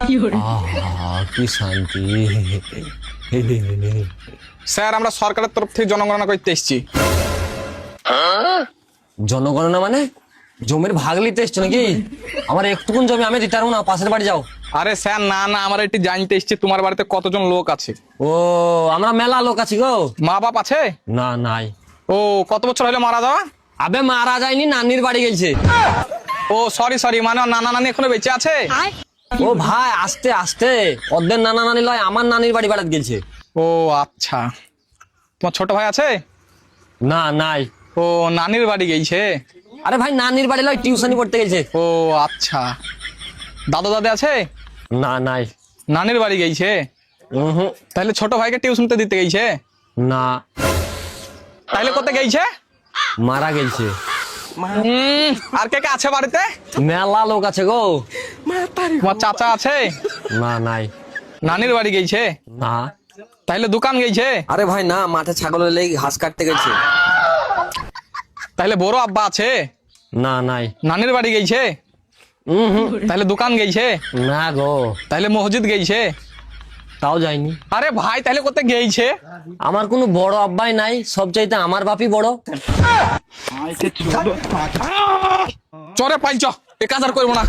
কি শান্তি। স্যার আমরা সরকারের তরফ থেকে জনগণনা করতে এসেছি। জনগণনা মানে জমির ভাগ নিতে এসছো নাকি? আমার একটুকুন জমি আমি দিতে পারবো না, পাশের বাড়ি যাও। আরে স্যার না না, আমরা এটি জানতে এসেছি তোমার বাড়িতে কতজন লোক আছে। ও আমরা মেলা লোক আছি গো। মা বাপ আছে? না নাই। ও কত বছর হলো মারা যাওয়া? আবে মারা যায়নি, নানির বাড়ি গেছে। ও সরি মানে নানা নানি এখনো বেঁচে আছে? ও ভাই আস্তে আস্তে, ওদের নানা নানি লয়, আমার নানির বাড়ি বেড়াতে গেছে। ও আচ্ছা, তোমার ছোট ভাই আছে? না নাই। ও নানির বাড়ি গেছে। আরে ভাই নানির বাড়ি লয়, টিউশনি পড়তে গেছে। ও আচ্ছা, দাদা দাদা আছে? না নাই। নানির বাড়ি গেছে। তাহলে ছোট ভাইকে টিউশনতে দিতে গেছে? না। তাহলে কোথায় গেছে? মারা গেছে। আর কে কে আছে বাড়িতে? মেলা লোক আছে গো। তোমার চাচা আছে? না নাই। নানির বাড়ি গেছে? না। তাহলে দোকান গেছে? আরে ভাই না, মাঠে ছাগলের লেগে ঘাস কাটতে গেছে। তাহলে বড় আব্বা আছে? না নাই। নানির বাড়ি গেছে? তাহলে দোকান গেছে? না গো। তাহলে মসজিদ গেছে? তাও যায়নি। আরে ভাই তাহলে কোথায় গেছে? আমার কোনো বড় আব্বাই নাই, সব চাইতে আমার বাপই বড়। চরে পাইছ, এ কাজ আর করবো না।